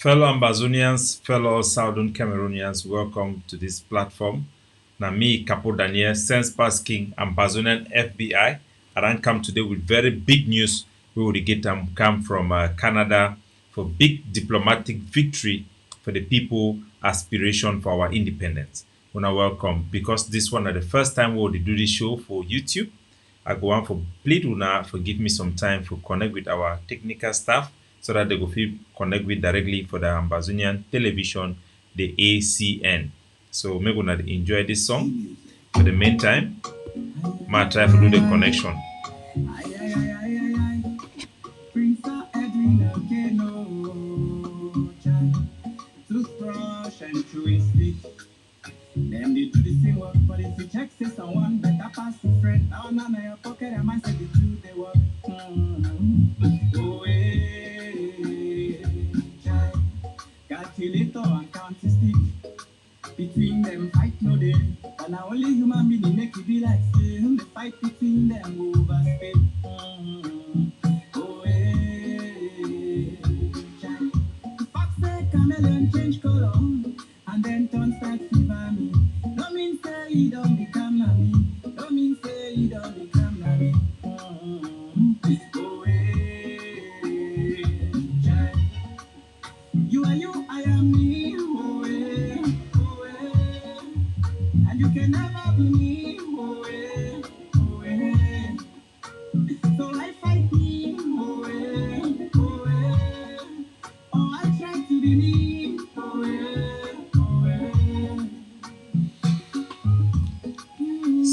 Fellow Ambazonians, fellow Southern Cameroonians, welcome to this platform. Now, me, Capo Daniel, Sense Pass King, Ambazonian FBI. I don't come today with very big news. We will get come from Canada for big diplomatic victory for the people aspiration for our independence. Wanna welcome because this one is the first time we will do this show for YouTube. I go on for plead una for give me some time for connect with our technical staff so that they go fit connect with directly for the Ambazonian television, the ACN. So make una dey enjoy this song. For the meantime, ma try to do the connection. Them they do the same work, but if you check say someone better pass the friend. Now none of your pocket, I might say the truth they work. Oh, child. Calculator and counting stick. Between them fight no day. But now only human being make it be like say the fight between them overstay. Oh, child. The fox say chameleon change color. And then turn start fever me. No mean say he don't become na me. No mean say he don't become na me. Oh, child. You are you, I am me. Oh, and you can never be me. Oh, so I fight me. Oh, I try to be me.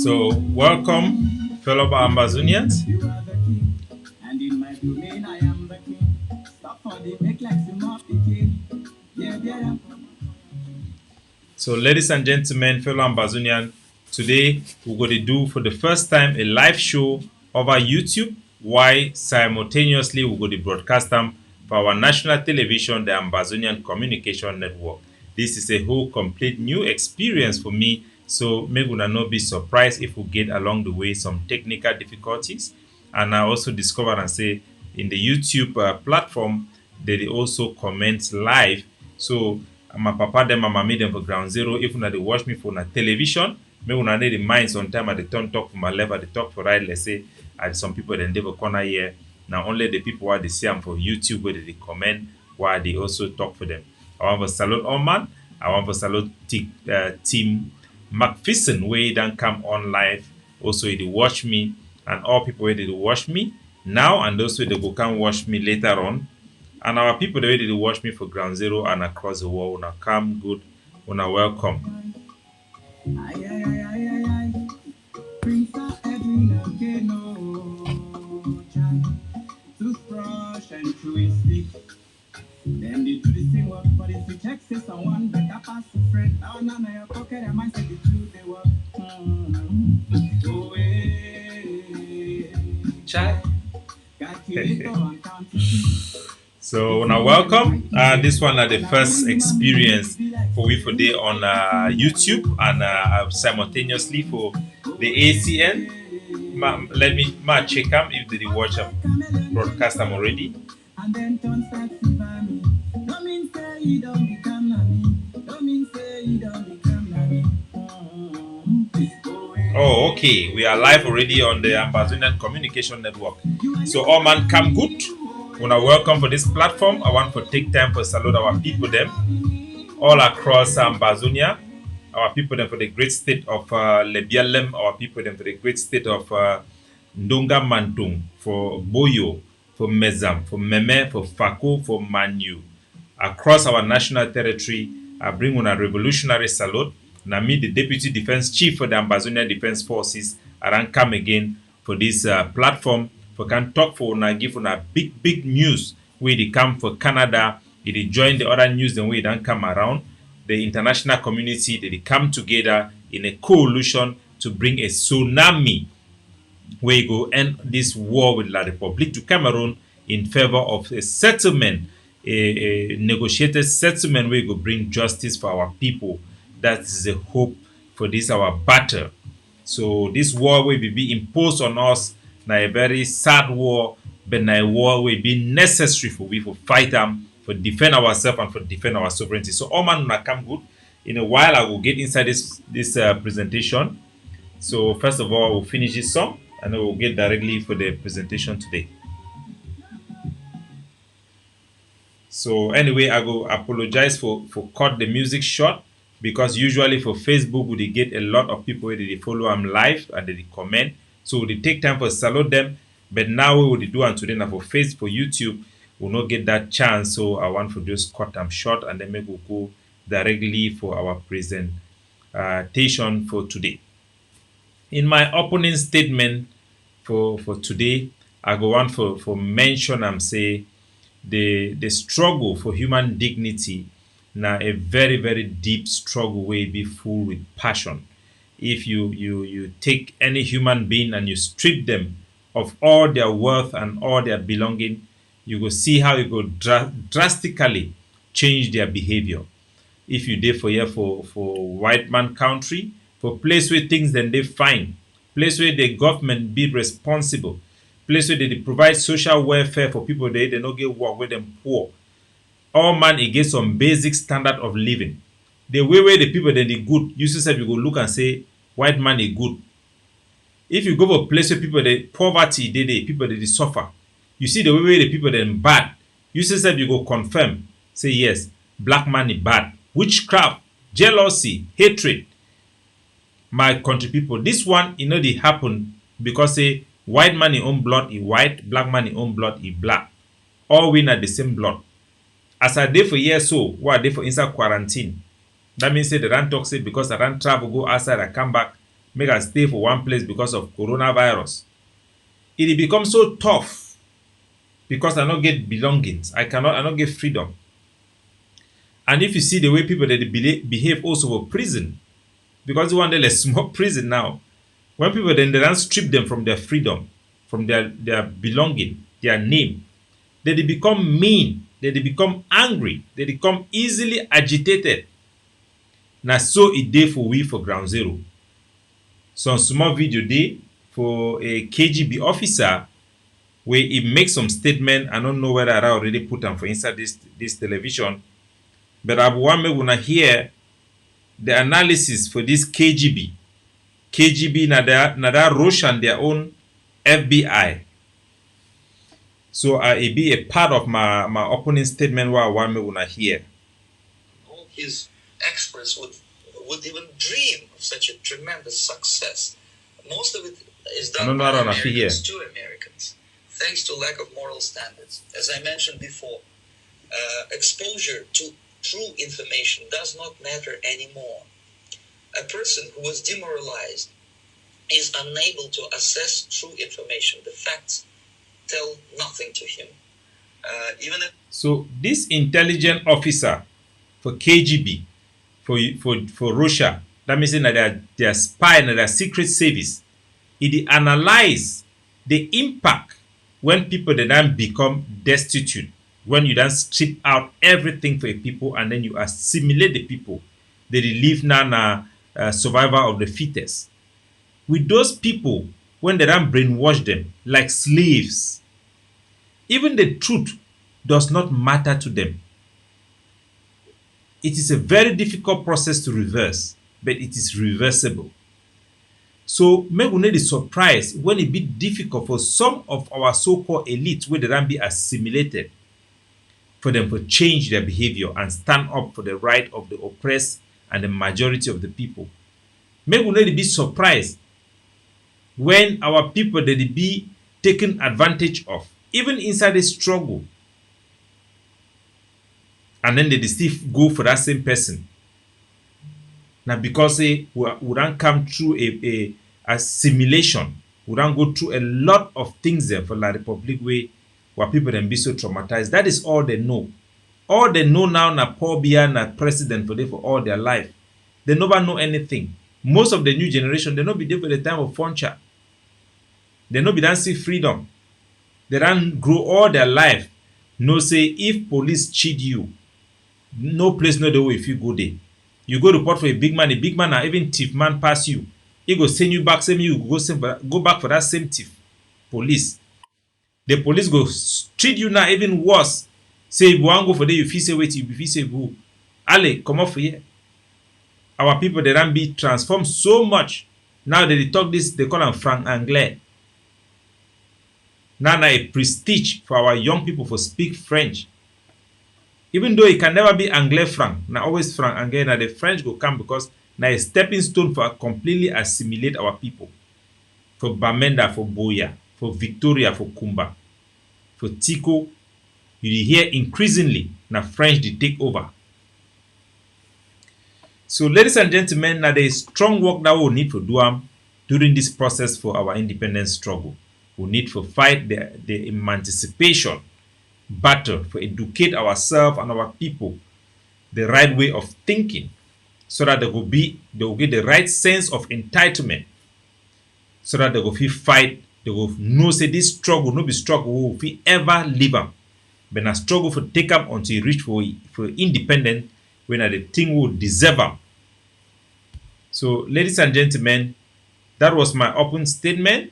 So welcome, fellow Ambazonians. You are the king, and in my domain I am the king. Stop for the make like some of the king. Yeah. So, ladies and gentlemen, fellow Ambazonian, today we're going to do for the first time a live show over YouTube. Why simultaneously we're going to broadcast them for our national television, the Ambazonian Communication Network. This is a whole complete new experience for me. So, maybe we'll not be surprised if we get along the way some technical difficulties. And I also discovered and say in the YouTube platform, they also comment live. So, my papa them and my made them for ground zero. If una dey watch me for na television, me una need the mind sometime at the turn talk for my left, at the talk for right. Let's say at some people then they for corner here. Now only the people who they see them for YouTube where they comment while they also talk for them. I want to salute Oman. I want to salute Team McPherson where then come on live. Also they watch me and all people where they watch me now and also they go come watch me later on. And our people the way they watch me for ground zero and across the world, una come good, una welcome. Ay. Prince of Edwin again, no child. Toothbrush and chewy stick. Them they do the same work, but if you check say someone better pass the friend. Now none of your pocket, I might say the truth they work. Oh, Child. Calculator and counting stick. So now welcome. This one is the first experience for we for day on YouTube and simultaneously for the ACN. Let me check them if they watch them broadcast them already. And then turn start fever me. No mean say he don't become na me. No mean say he don't become na me. Oh, okay. We are live already on the Ambazonian Communication Network. So all man come good. Wanna welcome for this platform. I want to take time for salute our people them all across Ambazonia. Our people them for the great state of Lebialem. Our people them for the great state of Ndonga Mantung, for Boyo, for Mezam, for Meme, for Fako, for Manu. Across our national territory, I bring on a revolutionary salute. Now meet the Deputy Defense Chief for the Ambazonian Defense Forces. I come again for this platform. For can talk for una give una big news where they come for Canada, they join the other news then we don't come around. The international community they come together in a coalition to bring a tsunami where you go end this war with La République du Cameroon in favor of a settlement, a negotiated settlement where you go bring justice for our people. That is the hope for this our battle. So this war will be imposed on us. Now a very sad war, but now a war will be necessary for we to fight them for defend ourselves and for defend our sovereignty. So all man una come good. In a while, I will get inside this presentation. So first of all, we'll finish this song and then we'll get directly for the presentation today. So anyway, I go apologize for cut the music short because usually for Facebook we dey get a lot of people wey dey follow am live and they comment. So we dey take time for salute them. But now we will do am today na for Facebook, for YouTube, we'll not get that chance. So I want to just cut them short and then make we go directly for our presentation for today. In my opening statement for today, I go want for mention am say the struggle for human dignity na a very very deep struggle wey be full with passion. If you take any human being and you strip them of all their worth and all their belonging, you go see how it go drastically change their behavior. If you dey for here for white man country, for place where things then they fine, place where the government be responsible, place where they dey provide social welfare for people they no get work where them poor. All man e get some basic standard of living. The way where the people then they good, you see you go look and say white man is good. If you go for a place where people the poverty they people they suffer, you see the way where the people then bad, you see you go confirm, say yes, black man is bad. Witchcraft, jealousy, hatred. My country people, this one they happen because say white man in own blood is white, black man in own blood is black. All we are the same blood. As I dey for years so, what I dey for inside quarantine. That means say they don't talk say because I don't travel, go outside, I come back, make I stay for one place because of coronavirus. It becomes so tough because I don't get belongings. I don't get freedom. And if you see the way people they behave also for prison, because one day let's small prison now, when people then they don't strip them from their freedom, from their belonging, their name, they become mean, they become angry, they become easily agitated. Now so it dey for we for ground zero. Some small video dey for a KGB officer where he makes some statement. I don't know whether I already put them for inside this television, but I want me wanna hear the analysis for this KGB. KGB na that Russian their own FBI. So it be a part of my opening statement where I want me wanna hear. All his experts would even dream of such a tremendous success. Most of it is done by Americans to Americans, thanks to lack of moral standards. As I mentioned before, exposure to true information does not matter anymore. A person who was demoralized is unable to assess true information. The facts tell nothing to him. So this intelligent officer for KGB, for Russia, that means that their spy and their secret service, it analyze the impact when people they then become destitute, when you then strip out everything for a people and then you assimilate the people, they live now survivor of the fittest. With those people, when they then brainwash them like slaves, even the truth does not matter to them. It is a very difficult process to reverse, but it is reversible. So make we not be surprised when it be difficult for some of our so-called elites where they then be assimilated, for them to change their behavior and stand up for the right of the oppressed and the majority of the people. Make we not be surprised when our people they be taken advantage of, even inside the struggle, and then they still go for that same person. Now because we don't come through a assimilation, we don't go through a lot of things there for La Republic where people then be so traumatized. That is all they know. All they know now na Paul Biya na president for all their life. They never know anything. Most of the new generation, they not be there for the time of Foncha. They not be done see freedom. They don't grow all their life. No say if police cheat you, no place no the way if you go there. You go report for a big man or even thief man pass you. He go send you back, send you go back for that same thief. Police. The police go treat you now even worse Say if one go for there, you feel say wait, you feel say go. Ale, come off for here. Our people they don't be transformed so much. Now they talk this, they call them franc anglais. Now a prestige for our young people for speak French. Even though it can never be anglais franc, now always franc anglais. Now the French go come because now a stepping stone for completely assimilate our people. For Bamenda, for Boya, for Victoria, for Kumba, for Tico, you hear increasingly now French they take over. So, ladies and gentlemen, now there is strong work that we need to do during this process for our independence struggle. We need to fight the emancipation battle for educate ourselves and our people the right way of thinking, so that they will get the right sense of entitlement, so that they will feel fight. They will know say this struggle no be struggle we will feel ever leave them, but a struggle for take up until reach for independence when the thing will deserve them. So, ladies and gentlemen, that was my open statement.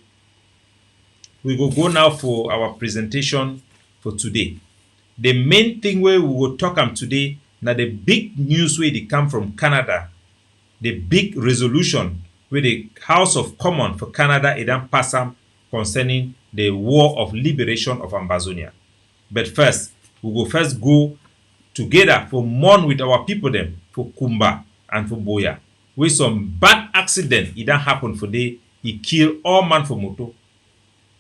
We will go now for our presentation for today. The main thing where we will talk about today, now the big news where they come from Canada, the big resolution where the House of Commons for Canada it then pass concerning the war of liberation of Amazonia. But first, we will first go together for mourn with our people them for Kumba and for Boya. With some bad accident it done happen for day, he killed all man for moto.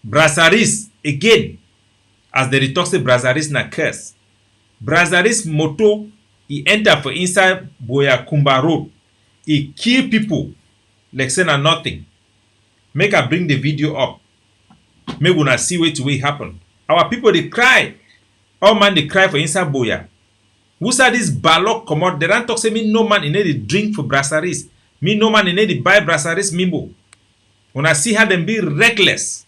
Brassaris again, as the talk say Brassaris na curse. Brassaris moto he enter for inside Boya Kumba road. He kill people like say na nothing. Make I bring the video up. Make una see way to way happen. Our people they cry. All man they cry for inside Boya. Who said this balok come out? They don't talk say me no man in any drink for Brassaris. Me no man in any buy Brassaris mimbo. When I see how them be reckless.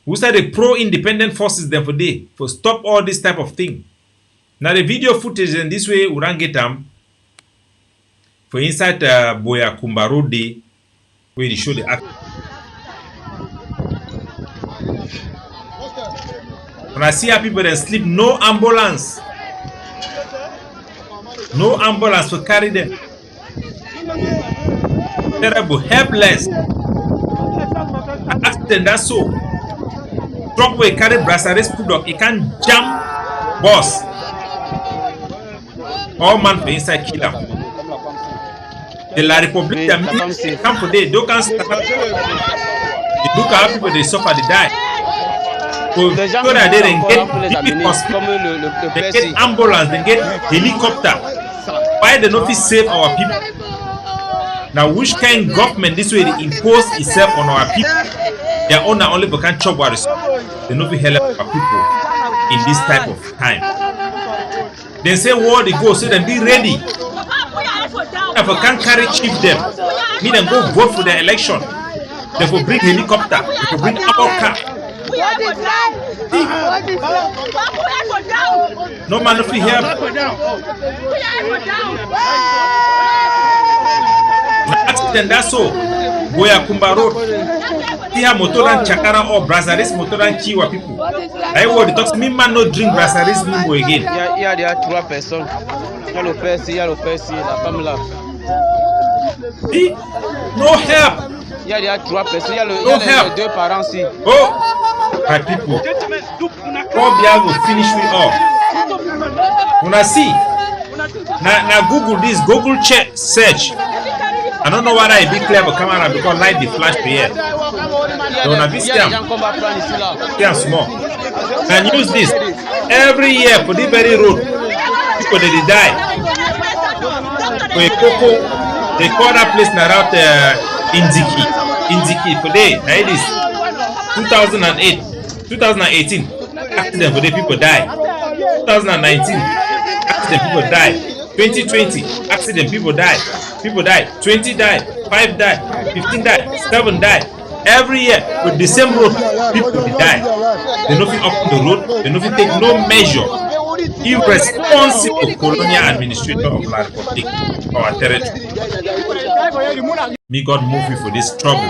Who said the pro-independent forces them for day for stop all this type of thing. Now the video footage in this way we don't get them for inside Boya Kumba Road day where they show the act. When I see how people then sleep, no ambulance. No ambulance to carry them. Terrible, helpless. Accident that's so. Truck way carry Brassaris product, it can jam boss. All man for inside kill them. The La Republic come for day, they can't start. They look at how people they suffer, they die. So they get ambulance, they get helicopter. Why they not save our people? Now, which kind of government this way they impose itself on our people? Their owner only can chop what is. They not help our people in this type of time. They say war they go, so then be ready. If I can't carry chief them, me them go vote for the election. They will bring helicopter, they will bring our car. No man if we help. Accident that's so. Boya Kumba Road. Tia motoran chakara or Brassaris motoran kiwa people. I would talk me man no drink Brassaris mimbo again. Yeah, there are 3 personnes. Yellow Percy, la femme là. No help. Yeah, there are 3 personnes. Il y a les 2 parents ici. Oh, my people. God will finish me off. When I see, now Google this, Google check, search. I don't know whether I be clear for camera because light the flash here. So now this scam small. And use this every year for this very road. People they die. For a coco, they call that place now out Inziki for day. Now it is 2018 accident for the people die. 2019 accident people die. 2020 accident people die. 20 die, 5 die, 15 die, 7 die. Every year with the same road, people die. They don't up the road, they don't take no measure. Irresponsible colonial administrator of La Republic, our territory. May God move you for this trouble.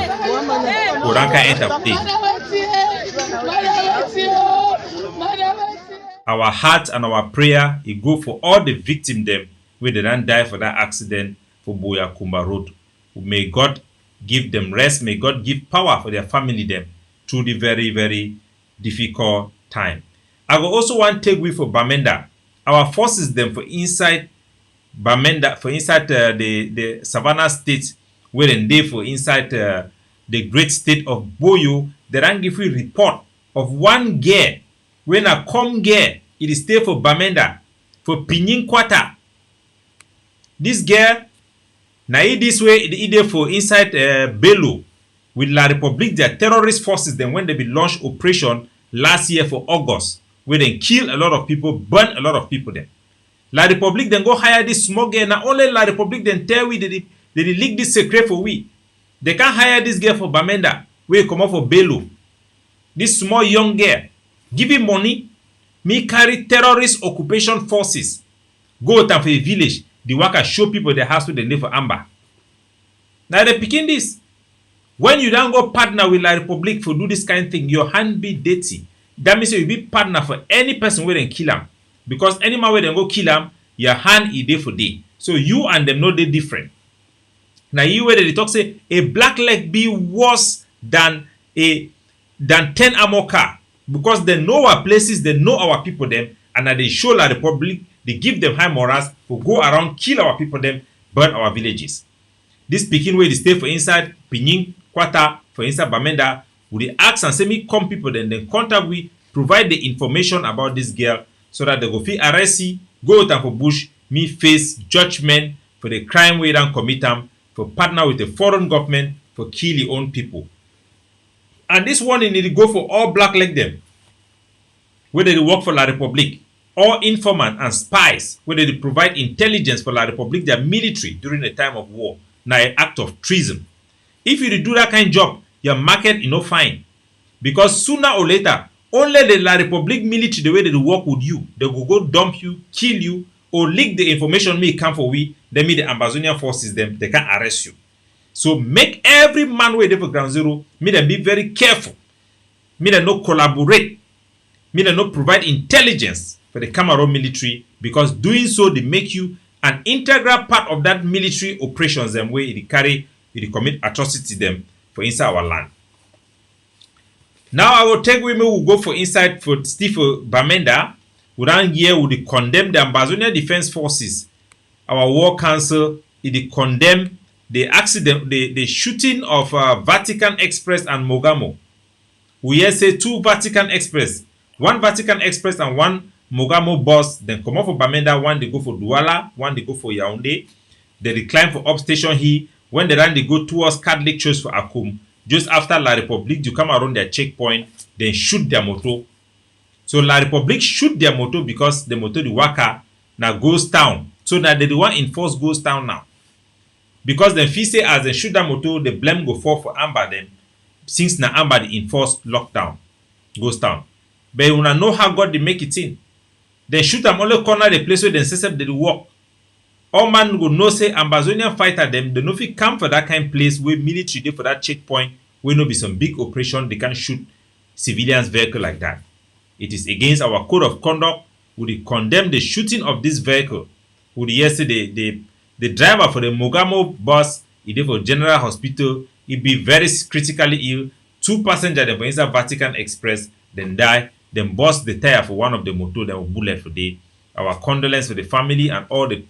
Oranka enter play. Our heart and our prayer, it go for all the victims them where they don't die for that accident for Boya Kumba Road. May God give them rest. May God give power for their family them through the very, very difficult time. I will also want to take with for Bamenda. Our forces them for inside Bamenda, for inside the Savannah state, where they for inside the great state of Boyo, they don't give you report of one girl when I come girl, it is stay for Bamenda, for Pinyin Quarter. This girl, now this way, it for inside Bello with La Republique, their terrorist forces. Then when they be launched operation last year for August, where they kill a lot of people, burn a lot of people. Then La Republique then go hire this small girl. Now only La Republique then tell we they leak this secret for we. They can't hire this girl for Bamenda. We come up for Bello. This small young girl, give him money. Me carry terrorist occupation forces. Go to a village. The worker show people the house where they live for Amber. Now they picking this. When you don't go partner with La Republique for do this kind of thing, your hand be dirty. That means you be partner for any person where they kill him. Because any man where they go kill him, your hand is there for day. So you and them know they different. Now you where they talk say a black leg be worse than 10 armor car. Because they know our places, they know our people them, and they show La Republique, they give them high morals to go around, kill our people them, burn our villages. This picking way they stay for inside Pinyin Quarter, for inside Bamenda, would they ask and say me come people then contact we, provide the information about this girl so that they go feel arrest you, go out for bush, me face judgment for the crime we don't commit them, for partner with the foreign government, for kill your own people. And this one, they need to go for all black like them, where they work for La Republique, all informant and spies, where they provide intelligence for La Republique, their military during the time of war. Now, an act of treason. If you do that kind of job, your market is not fine. Because sooner or later, only the La Republique military, the way they work with you, they will go dump you, kill you, or leak the information may come for we, then meet the Ambazonian forces, them, they can arrest you. So make every man where they for ground zero, me them be very careful. Me them not collaborate. Me them not provide intelligence for the Cameroon military, because doing so they make you an integral part of that military operations them where they commit atrocity them for inside our land. Now I will take women who go for inside for Steve Bamenda. Without year would condemn the Ambazonian Defense Forces. Our war council it condemn the accident, the shooting of Vatican Express and Mogamo. We here say 2 Vatican Express, 1 Vatican Express and 1 Mogamo bus. Then come off for Bamenda, 1 they go for Douala, 1 they go for Yaoundé. They decline for upstation here. When they run, they go towards Catholic Church for Akum. Just after La Republique, you come around their checkpoint, then shoot their motor. So La Republique shoot their motor because the motor the worker now goes down. So that they want enforce goes down now. Because then feel say as they shoot that motor, the blame go fall for Amber them. Since now Amber the enforced lockdown goes down. But you wanna know how God they make it in. They shoot them only corner the place where they say they walk. All man go know say Ambazonian fighter them, they know if you come for that kind of place where military dey for that checkpoint, where no be some big operation, they can shoot civilians vehicle like that. It is against our code of conduct. We condemn the shooting of this vehicle. We yesterday the driver for the Mogamo bus, he did for General Hospital, he be very critically ill. 2 passengers them for inside Vatican Express, then die, then burst the tire for one of the motor, then bullet for day. Our condolence for the family and all the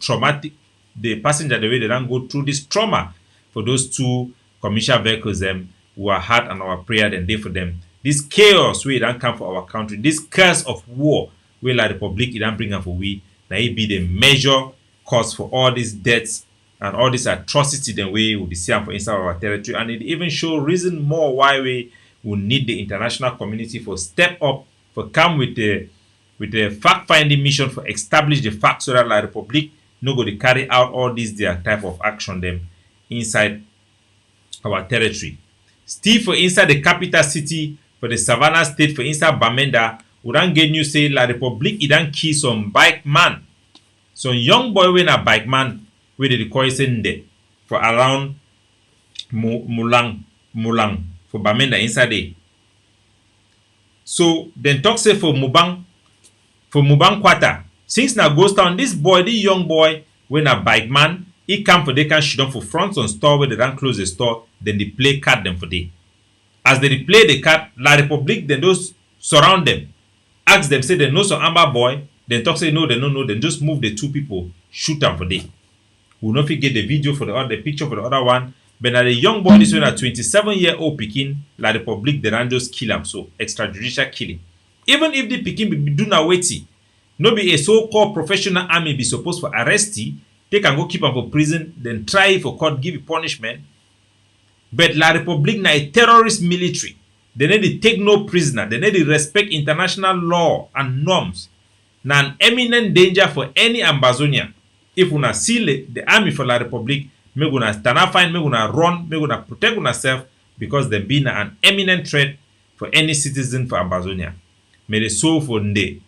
passenger the way they don't go through this trauma for those 2 commercial vehicles them who are hurt, and our prayer then day for them. This chaos where it don't come for our country, this curse of war where La Republique it don't bring up for we, now it be the major cause for all these deaths and all this atrocity then we will be seeing for inside our territory. And it even show reason more why we will need the international community for step up, for come with the fact-finding mission for establish the facts so that La Republique no go to carry out all these their type of action them inside our territory. Still for inside the capital city, for the Savannah state, for inside Bamenda, we don't get news say La Republique it don't kill some bike man. Some young boy when a bike man where they call it for around Mulang for Bamenda inside there. So then talk say for for Mubankwata. Since na ghost town, this boy, the young boy, when a bike man, he come for they can shoot them for front on store where they don't close the store, then they play card them for day. As they play the card, La Republic, then those surround them. Ask them, say they know some amber boy, then talk say no, they don't know, then just move the two people, shoot them for day. We'll not forget the video for the other, the picture for the other one. But now the young boy, this one, a 27-year-old Pekin, La Republic, they don't just kill him, so extrajudicial killing. Even if the Pekin be do na waiting, no be a so-called professional army be supposed for arrest he, they can go keep him for prison, then try for court, give you punishment. But La Republic na a terrorist military. They need to take no prisoner. They need to respect international law and norms. Na an eminent danger for any Ambazonian. If una see the army for La Republic, make una stand up fine, make una run, make una protect una self because they be an eminent threat for any citizen for Ambazonia. May the soul for Nde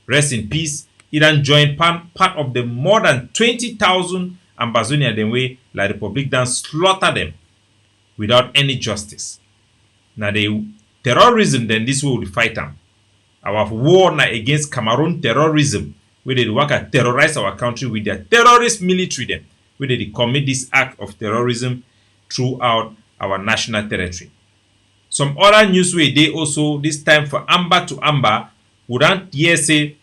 rest in peace. He then joined part of the more than 20,000 Ambazonia the way La Republic then slaughter them without any justice. Now the terrorism then this way we fight them. Our war now against Cameroon terrorism, where they work at terrorize our country with their terrorist military then, where they commit this act of terrorism throughout our national territory. Some other news way they also this time for Amber to Amber wouldn't hear say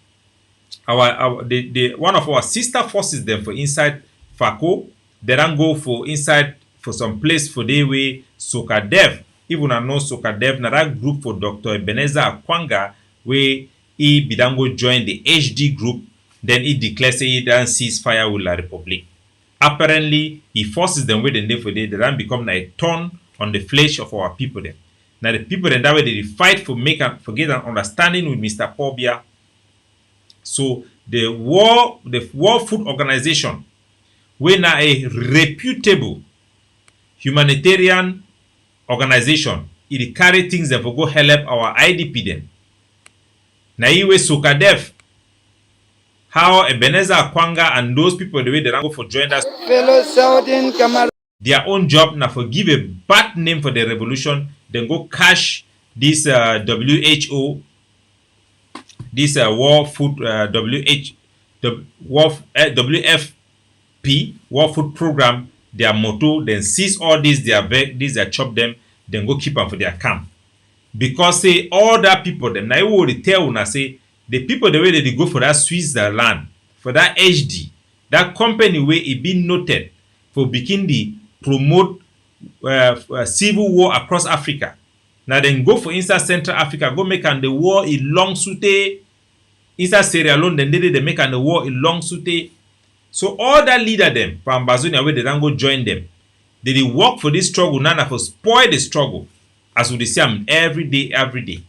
the one of our sister forces them for inside Fako, they don't go for inside for some place for the way Sokadev. Even I know Sokadev, na that group for Dr. Ebenezer Akwanga, where he bidango join the HD group, then he declares he don't cease fire with La Republic. Apparently, he forces them where they for they don't become like a thorn on the flesh of our people then. Now the people then that way they fight for get an understanding with Mr. Pobia. So the World Food Organization, we now a reputable humanitarian organization, it carry things that will go help our IDP then. Now iwe Sokadev, how Ebenezer Akwanga and those people the way they don't go for join us. Fellow Southern Cameroon. Their own job now for give a bad name for the revolution, then go cash this WHO, this World Food WFP World Food Program, their motto, then seize all these their chop them, then go keep them for their camp. Because say all that people them now you will tell una say the people the way they go for that Switzerland, for that HD, that company where it been noted for begin the promote civil war across Africa. Now then go for inside Central Africa, go make and the war in long sute. Inside Sierra Leone, then they make and the war in long sute. So all that leader them from Ambazonia where they don't go join them. They work for this struggle now for spoil the struggle. As we see them every day.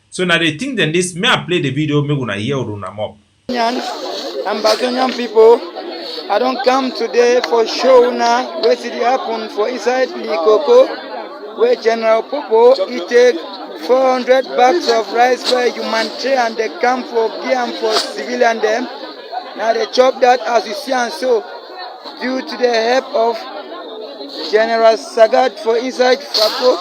So now they think then this may I play the video, me gonna hear Runa Mob. Ambazonian people, I don't come today for show now. Where did it happen for inside Likoko, where General Popo he take 400 bags of rice where humanitarian they come for game for civilian them. Now they chop that as you see and so due to the help of General Sagat for inside Fako.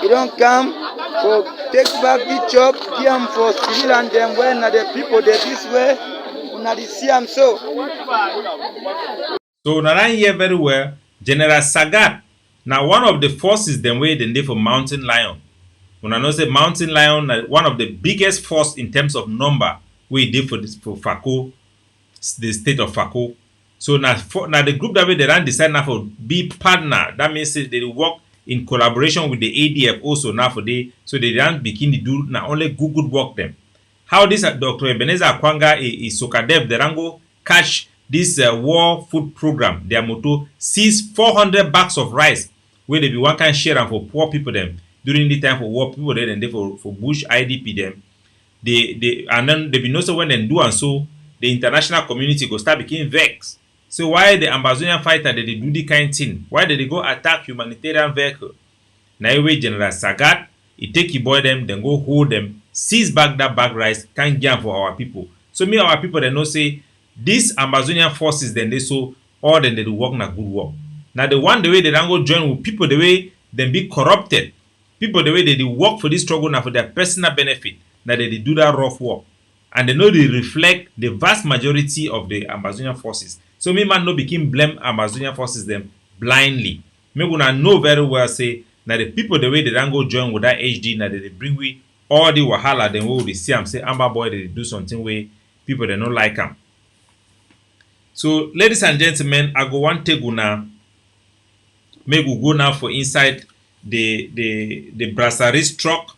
He don't come for take back the chop, give for civilian them when the people they this way, now they see them so. So now I hear very well, General Sagat, now one of the forces them way they for Mountain Lion. When I know say Mountain Lion, one of the biggest force in terms of number we did for Fako, the state of Fako. So now the group that way they ran decide now for be partner. That means they work in collaboration with the ADF also now for they so they don't begin to do now only good work them. How this Dr. Ebenezer Akwanga is Sokadev the Rango catch this war food program. Their motto seize 400 bags of rice where they be one can share them for poor people them during the time for war people there and they for bush IDP them. They and then they be know so when they do and so the international community go start becoming vexed. So why the Ambazonian fighter did they do the kind thing? Why did they go attack humanitarian vehicle? Now way General Sagat, he take he boy them, then go hold them, seize back that bag rice, can't get for our people. So me our people they know say these Ambazonian forces then they so all then they do work na good work. Now the one the way they don't go join with people the way they be corrupted. People the way they do work for this struggle now for their personal benefit. Now they do that rough work. and they know they reflect the vast majority of the Amazonian forces. So me man no begin blame Amazonian forces them blindly. Me gonna know very well say na the people the way they don't go join with that HD na they bring we all the wahala then we will see am say Amba boy they do something way people they don't like am. So ladies and gentlemen, I go one take una make we go now for inside the brasserie truck.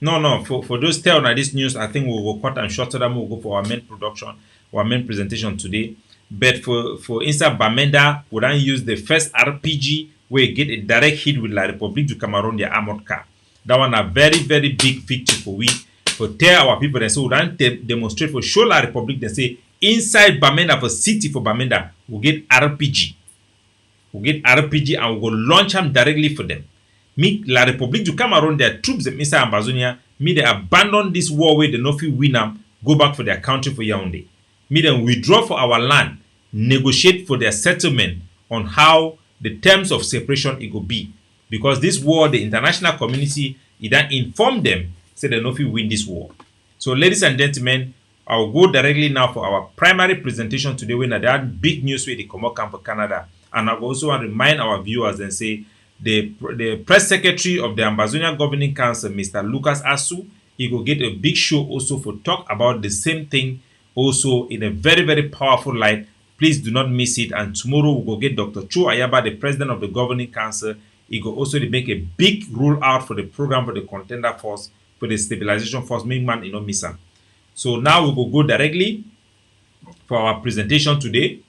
No, for those tell on this news, I think we will cut and shorter them. We'll go for our main production, our main presentation today. But for inside Bamenda, we don't use the first RPG where you get a direct hit with La République du Cameroon, the armored car. That one a very, very big victory for we. For tell our people, and so we don't demonstrate for show La République, they say inside Bamenda, for city for Bamenda, we get RPG. We get RPG and we go launch them directly for them. Me, La République du Cameroon, their troops inside Amazonia, me they abandon this war where they no fit win them, go back for their country for Yaoundé. Me then withdraw for our land, negotiate for their settlement on how the terms of separation it will be. Because this war, the international community, it then inform them, say they no fit win this war. So ladies and gentlemen, I'll go directly now for our primary presentation today when there are big news where they come out for Canada. And I also want to remind our viewers and say, the press secretary of the Amazonian Governing Council, Mr. Lucas Asu, he will get a big show also for talk about the same thing also in a very, very powerful light. Please do not miss it. And tomorrow we will get Dr. Cho Ayaba, the president of the Governing Council. He will also make a big rule out for the program for the contender force, for the stabilization force, make man you know miss am. So now we will go directly for our presentation today.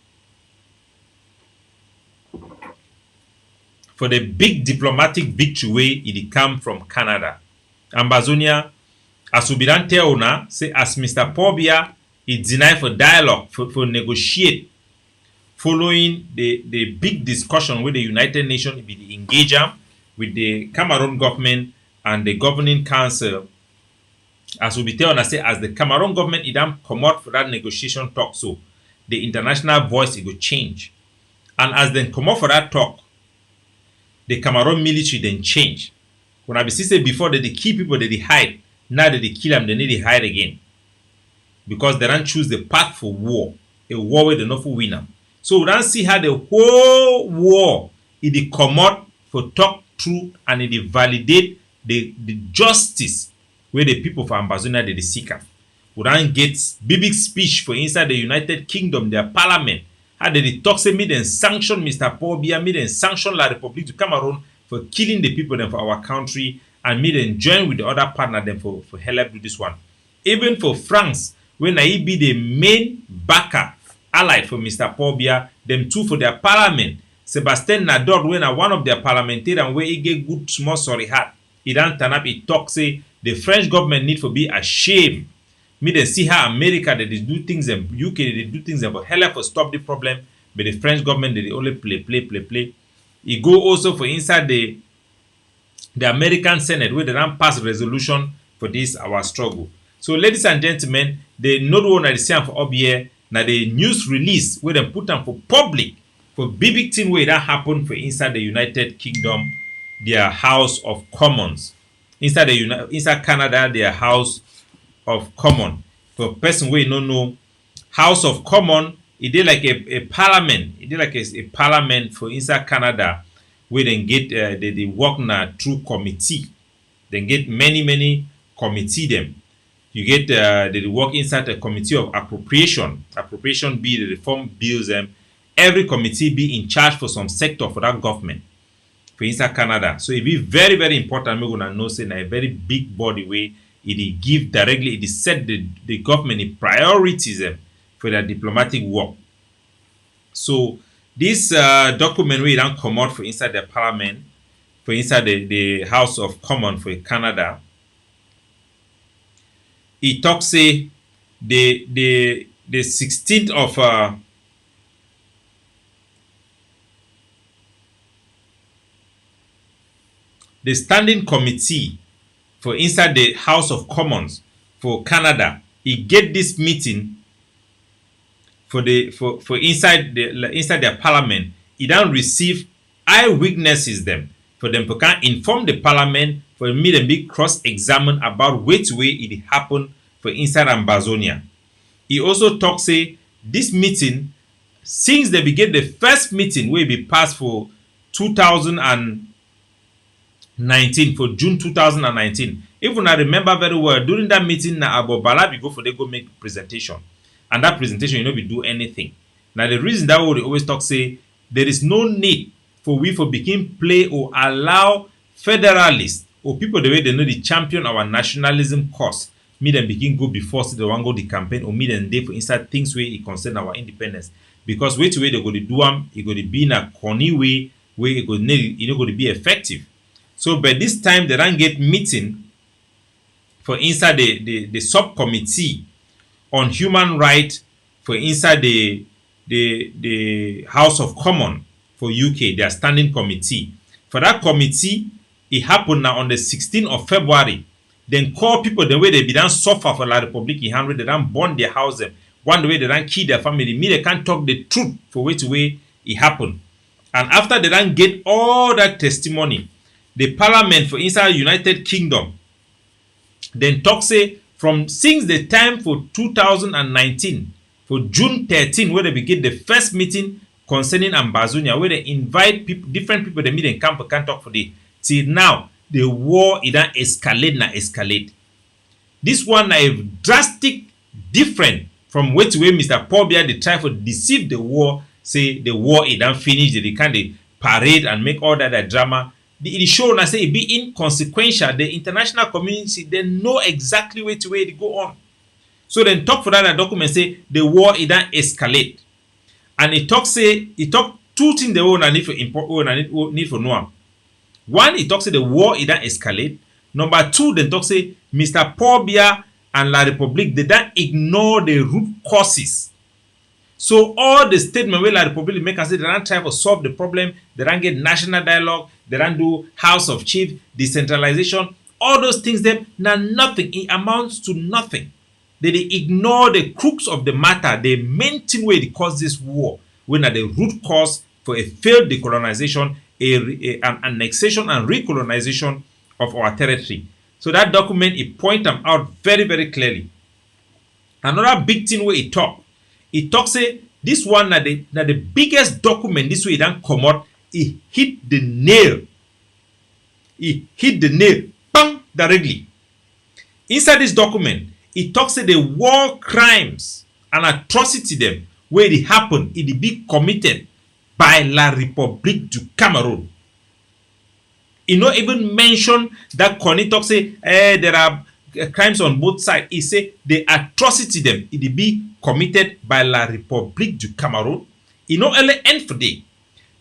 For the big diplomatic victory way it come from Canada. Amazonia, as we don't tell now, say as Mr. Paul Biya, he denied for dialogue, for negotiate, following the big discussion with the United Nations, with the engager, with the Cameroon government and the governing council. As we be tell now, say as the Cameroon government, it don't come out for that negotiation talk, so the international voice it will change. And as they come out for that talk, the Cameroon military then change. When I be say before that they kill people that they hide, now that they kill them, they need to hide again. Because they don't choose the path for war, a war where they not for win them. So we don't see how the whole war it come out for talk through and it validate the justice where the people for Amazonia they seek them. We don't get big speech for inside the United Kingdom, their parliament. How they talk say me then sanction Mr. Paul Biya, me then sanction La République du Cameroon for killing the people then for our country, and me then join with the other partner then for help do this one. Even for France, when I be the main backer allied for Mr. Paul Biya, them two for their parliament. Sebastien Nador, when one of their parliamentarians where he get good small sorry heart, he don't turn up, he talk say the French government need to be ashamed. Me then see how America they do things and UK they do things and for hell for stop the problem, but the French government they only play. It go also for inside the American Senate where they don't pass resolution for this our struggle. So ladies and gentlemen, the not one I see for up here now the news release where they put them for public for big thing where that happened for inside the United Kingdom, their House of Commons. Inside Canada, their House of Common. For person we don't know, House of Common, it did like a parliament. It did like a parliament for inside Canada where they get they work now through committee. They get many committee them. You get they work inside a committee of appropriation. Appropriation be the reform bills them. Every committee be in charge for some sector for that government. For inside Canada. So it be very, very important. We're gonna know say a very big body way. It give directly, it set the government in priorities for their diplomatic work. So this document we don't come out for inside the parliament, for inside the House of Commons for Canada. It talks say the 16th of the standing committee for inside the House of Commons for Canada, he get this meeting for inside their parliament. He don't receive eyewitnesses them for them to can inform the parliament for me them be cross-examine about which way it happened for inside Ambazonia. He also talk say this meeting, since they begin the first meeting wey be passed for 2019, for June 2019. If una remember very well, during that meeting na Abo Bala go for they go make presentation, and that presentation you know be do anything. Now the reason that we always talk say there is no need for we for begin play or allow federalists or people the way they know the champion our nationalism cause, me them begin go before say they want go the campaign or me them dey for inside things where it concern our independence. Because way to way they go to do them, it go to be in a corny way where it go to be effective. So by this time they don't get meeting for inside the subcommittee on human rights for inside the House of Commons for UK, their standing committee. For that committee, it happened now on the 16th of February. Then call people the way they be done suffer for La Republic in Henry, they don't burn their house, one way they don't kill their family. Me, they can't talk the truth for which way it happened. And after they don't get all that testimony, the parliament for inside United Kingdom then talk say from since the time for 2019 for June 13 where they begin the first meeting concerning Ambazonia where they invite people, different people they meet in camp can't talk for the till now the war it don't escalate. This one is drastic different from way to way Mr. Paul Biya they try to deceive the war, say the war it don't finish, they kind of parade and make all that drama. It show na say it be inconsequential. The international community they know exactly where it go on. So then talk for that document say the war it don't escalate, and it talk two things the one need for import need for know. One, it talks say the war it don't escalate. Number two, then talk say Mr. Paul Biya and La Republique they don't ignore the root causes. So all the statement where La Republique make and say they don't try to solve the problem, they don't get national dialogue, they don't do House of Chiefs, decentralization, all those things them now nothing. It amounts to nothing. They ignore the crux of the matter, the main thing where it caused this war, when at the root cause for a failed decolonization, an annexation and recolonization of our territory. So that document it point them out very, very clearly. Another big thing where it talks say this one na the biggest document this way it don't come out. It hit the nail. Bang, directly. Inside this document, it talks say the war crimes and atrocity them where it happen, it be committed by La République du Cameroon. It not even mention that Connie talk say there are crimes on both sides. He say the atrocity them it be committed by La République du Cameroon. It not only end for day,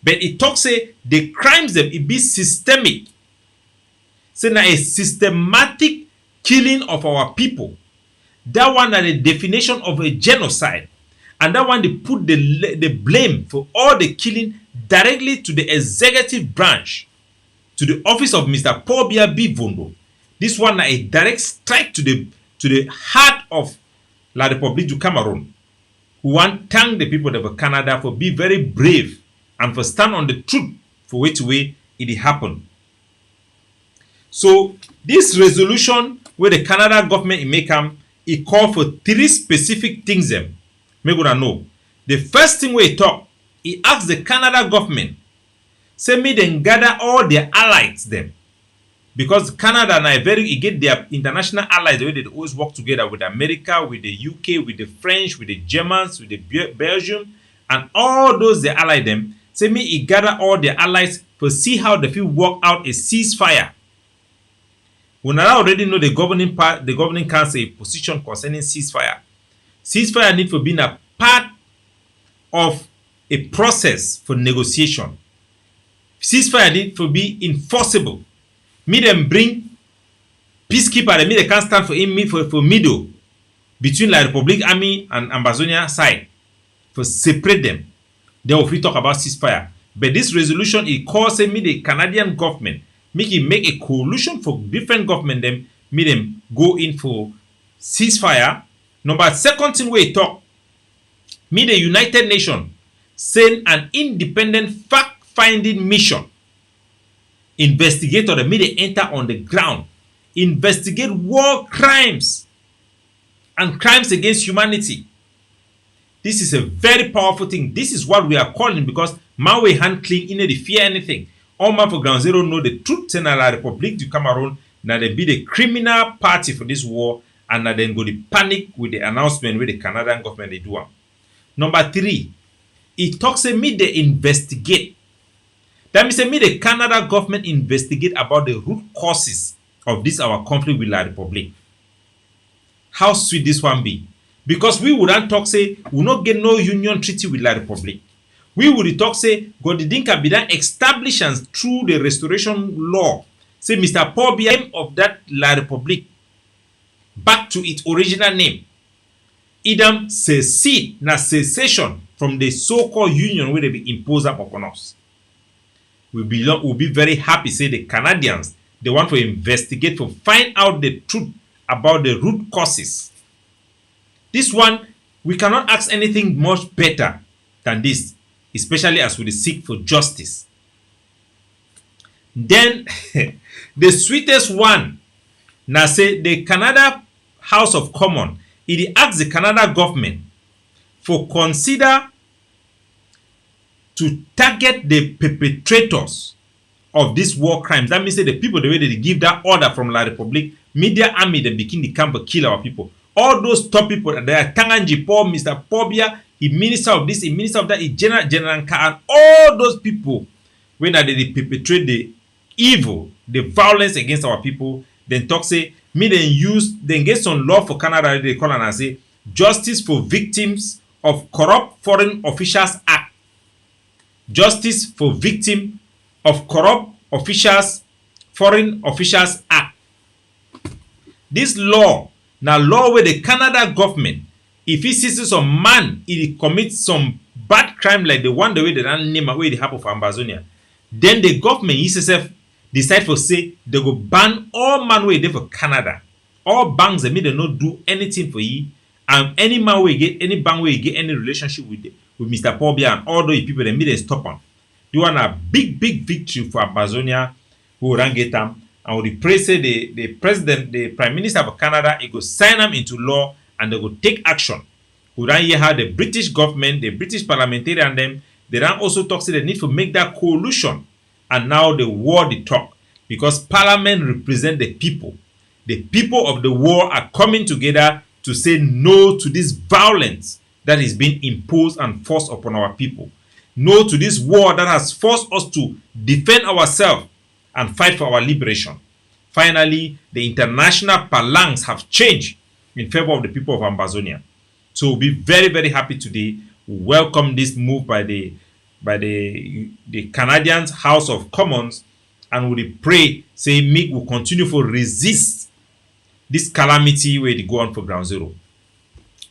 but it talks say the crimes them it be systemic. Say now a systematic killing of our people. That one is the definition of a genocide, and that one they put the blame for all the killing directly to the executive branch, to the office of Mr. Paul Biya Bivondo. This one is a direct strike to the heart of La République du Cameroon, who want to thank the people of Canada for being very brave and for stand on the truth for which way it happened. So this resolution where the Canada government make it call for three specific things them. Make una know. The first thing we talk, he asked the Canada government, say me then gather all their allies them. Because Canada now get their international allies the way they always work together with America, with the UK, with the French, with the Germans, with the Belgium, and all those they ally them. Say me he gather all their allies to see how they feel work out a ceasefire. We now already know the governing council position concerning ceasefire. Ceasefire need for being a part of a process for negotiation. Ceasefire need for be enforceable. Me them bring peacekeeper, they can't stand for middle between La Republic Army and Ambazonia side for separate them. Then we talk about ceasefire. But this resolution it calls me the Canadian government make a coalition for different government them go in for ceasefire. Number second thing we talk, me the United Nations send an independent fact-finding mission. Investigator the media enter on the ground, investigate war crimes and crimes against humanity. This is a very powerful thing. This is what we are calling, because man we hand clean in the fear anything. All man for ground zero know the truth in la Republic du Cameroon. Now they be the criminal party for this war, and now then go the panic with the announcement with the Canadian government they do. Number 3, it talks a me they investigate. That means me the Canada government investigate about the root causes of this our conflict with La Republic. How sweet this one be? Because we wouldn't talk say we not get no union treaty with La Republic. We would talk say God didn't be done establishments through the restoration law. Say Mr. Paul be name of that La Republic back to its original name. Idam secede na cessation from the so-called union where they be imposed upon us. We'll be very happy say the Canadians they want to investigate to find out the truth about the root causes. This one we cannot ask anything much better than this, especially as we seek for justice. Then the sweetest one now say the Canada House of Commons it asks the Canada government for consider to target the perpetrators of these war crimes. That means that the people the way they give that order from La Republic, media army they begin the camp to kill our people. All those top people that are Tanganji Paul, Mr. Pobia, he minister of this, he minister of that, he General Nka, and all those people when they perpetrate the evil, the violence against our people, then talk say me then get some law for Canada they call and say Justice for Victims of Corrupt Foreign Officials Act. Justice for Victims of Corrupt Officials Foreign Officials Act. This law now law where the Canada government, if he sees some man he commits some bad crime like the one the way they don't name away the happen for Ambazonia, then the government itself decide for say they go ban all man way there for Canada. All banks they not do anything for you, and any man way get any bank way get any relationship with Mr. Pobia and all those people they stop on. You want a big victory for Ambazonia who will get them, and we pray say the president, the prime minister of Canada, he go sign them into law and they go take action. We don't hear how the British government, the British parliamentarian them, they don't also talk say they need to make that coalition. And now the war they talk, because parliament represent the people. The people of the war are coming together to say no to this violence that is being imposed and forced upon our people. No to this war that has forced us to defend ourselves and fight for our liberation. Finally, the international phalanx have changed in favor of the people of Ambazonia. So we'll be very happy today. We welcome this move by the Canadian House of Commons, and we pray say make will continue to resist this calamity where they go on for ground zero.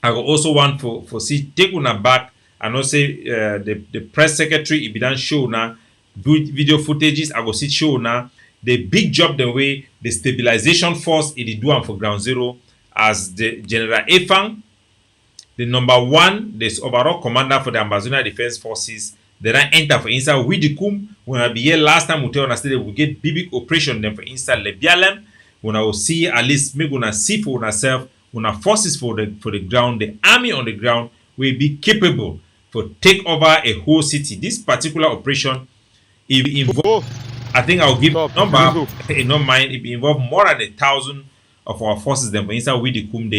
I will also want for see take una back and also the press secretary if done show now video footages. I go see show now the big job the way the stabilization force it do on for ground zero as the General Efang, the number 1, the overall commander for the Ambazonia Defense Forces. They don't enter for inside Widikum. When I be here last time, we tell us that we get big operation them for inside Lebialem. When I will see at least maybe gonna see for ourselves, when our forces for the ground, the army on the ground will be capable to take over a whole city. This particular operation, if it involve, I think I'll give number, not mind, if it involve more than 1,000 of our forces them for inside Widikum.